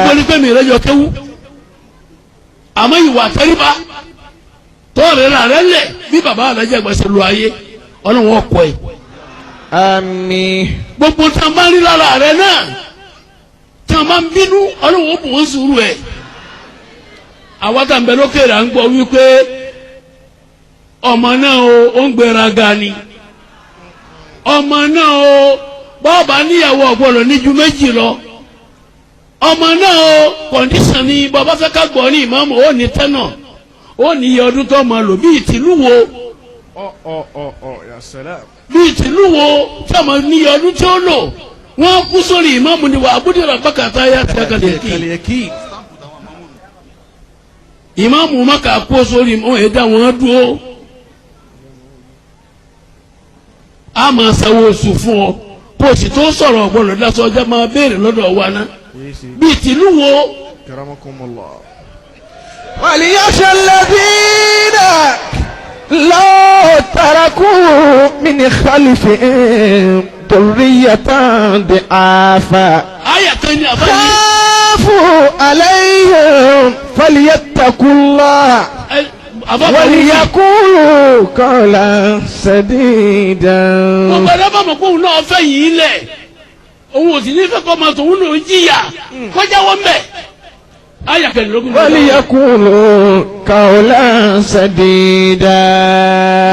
gbogbo ní pé mi rẹ yọ kéwú àmọ́ ìwà tẹríba tọ́ọ̀rẹ́ rà rẹ lẹ̀ bí bàbá alájà gbèsè lu ayé ọlọ́run ọkọ̀ ẹ̀. àmín. gbogbo tí a máa ń rí lára rẹ náà tí a máa ń bínú ọlọ́run ó bù wọ́n sùúrù ẹ̀. àwa tá à ń bẹ lókèrè à ń gbọ́ wípé ọmọ náà ó ń gbéraga ni ọmọ náà bọ́ọ̀bà níyàwó ọ̀gbọ́dọ̀ ní ju méjì lọ ọmọ náà kọ̀ǹdíṣàn ni bàbá fẹ́ ká gbọ́ ní ìmáàmù ó ní tẹ́nà ó ní iye ọdún tó máa lò bí ìtìlú wo bí ìtìlú wo tí a máa ní iye ọdún tí ó lò wọ́n kú sórí ìmáàmù ni wà abúlé rà bákàtà yá tí a kà lè kí ìmáàmù Mákà kú sórí wọn ẹ̀dá wọn dúró a máa sanwó oṣù fún ọ kó o sì tó sọ̀rọ̀ ọ̀gbọ́n lọ́sọ̀ ọjà máa béèrè lọ́dọ̀ wa ná bíi tìlú wo. wàlíyàṣẹ lẹ́bìínà lọ́ọ́ tàràkù min khalfihim dhurriyyatan di'afa. ayàtọ̀ ni àbáyé. khafu alayhim falyattaqullah. وليقولوا قولا سديدا. gbogbo ẹ̀rọ bá mọ̀ pé òun náà fẹ́ yìí lẹ̀ òun ò sì ní fẹ́ kọ́ máa tòun náà jìyà kọjá wọn bẹ̀. ayàkẹ́lélógún. وليقولوا قولا سديدا.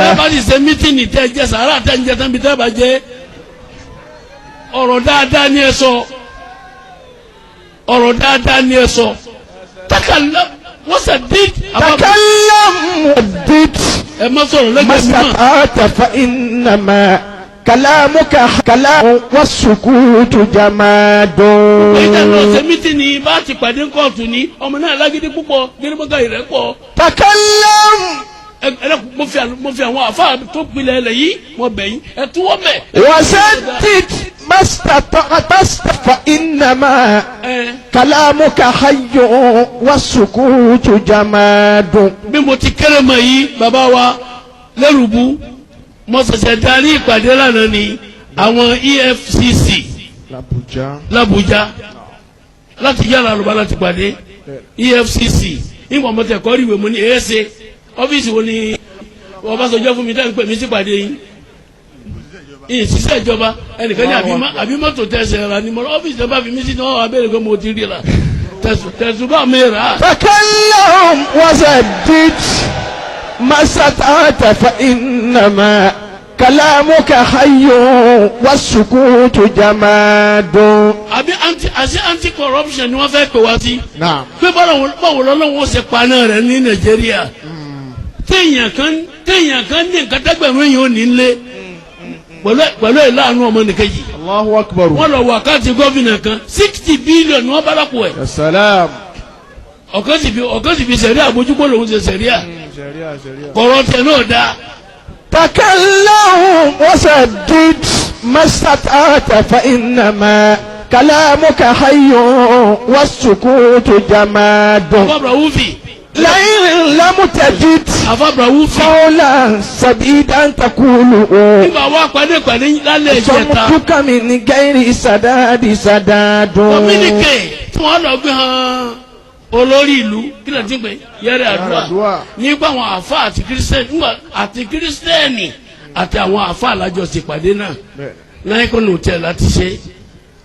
bẹ́ẹ̀ bá ti ṣe mítìnì tẹ́ jẹ́ sàárà tẹ́ ń jẹ́ tán bí tẹ́ bá jẹ́ ọ̀rọ̀ dáadáa ni ẹ sọ ọ̀rọ̀ dáadáa ni ẹ sọ takàlá. وسدد تكلم ودد ما استطعت فإنما كلامك كلام والسكوت جماد. ìjà lọ ṣe mítìnì bá ti pàdé kóòtù ní ọmọ náà lágídí púpọ̀ gírímọ́gà ìrẹ́pọ̀. تكلم. mo fi àwọn àfa tó gbilẹ̀ ẹlẹ̀ yìí mo bẹ̀ yín ẹ túwọ́ mẹ́. وسدد ما استطعت فإنما كلامك حي والسكوت جماد. bí mo ti kéré mọ̀ yìí bàbá wa lẹ́rùbú mo ṣẹ̀ṣẹ̀ darí ìpàdé lánàá ni àwọn EFCC l'Abuja láti yàrá àlùbá láti pàdé EFCC nígbà mo tẹ̀ kọ́ rí ìwé mo ní èéṣe ọ́fíìsì wo ni Ọbásanjọ́ fún mi dá ń pè mí sí pàdé yìí ìṣiṣẹ́ ìjọba ẹnìkan ní àbí mọ́tò tẹ̀sẹ̀ ra ni mo ọ́fíìsì ọba fi mí sí náà abẹ́rẹ́ pé mo ti rí la tẹ̀sùbá mi rà. تكلم وسدد ما استطعت فإنما كلامك حي والسكوت جماد. àbí anti corruption ni wọ́n fẹ́ pè wá sí. pé báwo lọ́lọ́wọ́ ṣe paná rẹ̀ ní Nàìjíríà téèyàn kan ní nǹkan tẹ́gbẹ̀rún èèyàn ò ní lé pẹ̀lú ìlànà ọmọ nìkejì. Allahu Akbar. wọ́n lọ wákàtí gómìnà kan 60 billion ni wọ́n bá lápò ẹ̀. Salam. ọ̀kan sì fi sẹ̀ríà àbójúgbò lòun ṣe sẹ̀ríà kọ̀rọ̀ tẹ̀ náà dáa. تكلم وسدد ما استطعت فإنما كلامك حي والسكوت جماد. لئن لم تجد قولا سديدا تقوله صمتك من غير سداد سداد. olórí ìlú kí ló ti ń pè yẹrẹ àdúrà nígbà àwọn àfa àti kírísítẹ́nì àti àwọn àfa alájọ ṣèpàdé náà láyé kó nù tẹ̀ láti ṣe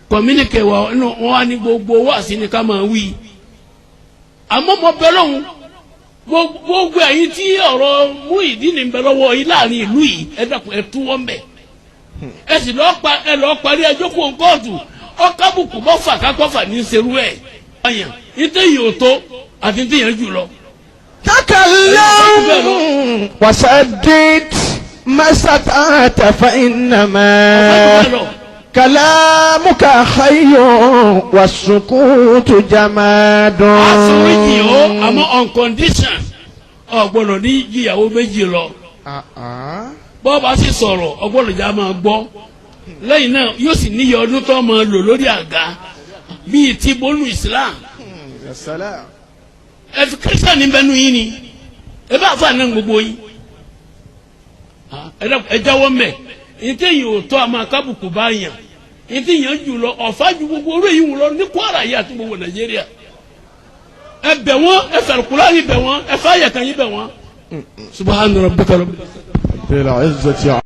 kọ̀míníkè wa wọn wá ní gbogbo wáàsí ni ká máa wí àmọ́ mo bẹ lọ́hùn gbogbo ẹ̀yin tí ọ̀rọ̀ Muyideen ń bẹ lọ́wọ́ yìí láàrin ìlú yìí ẹ dàpọ̀ ẹ tú wọ́n bẹ̀ ẹ sì lọ́ọ́ parí ẹjọ́ kó kóòtù ọ̀kábùkù bọ́fà kákọ́fà ní serú ẹ̀ ọ̀yàn ìtẹ̀yìn òtó àti ìtẹ̀yìn jù lọ. تكلم وسدد ما استطعت فإنما كلامك حي والسكوت جماد. àforíjì o àmọ́ on condition ọ̀gbọ́dọ̀ ní ìyàwó méjì lọ. bọ́ bá sì sọ̀rọ̀ ọgbọ́dọ̀ já máa gbọ́ lẹ́yìn náà yóò sì níyọ ọdún tó máa lò lórí àga bíi ti bólú Islam. ẹ fi kírísítà ní bẹnu yín ni ẹ bá fà náà gbogbo yín ẹ jáwọ́ mẹ́ ìtẹ̀yìn òótọ́ àmọ́ akábùkù bá yàn yìí ti yàn jù lọ ọ̀fà ju gbogbo orí yìí wù lọ ní Kwara yìí àti gbogbo Nàìjíríà ẹ bẹ̀ wọ́n ẹ fẹ̀rẹ̀ kúlá yìí bẹ̀ wọ́n ẹ fẹ́ yẹ kan yìí bẹ̀ wọ́n subahana rabbika rabbil izzati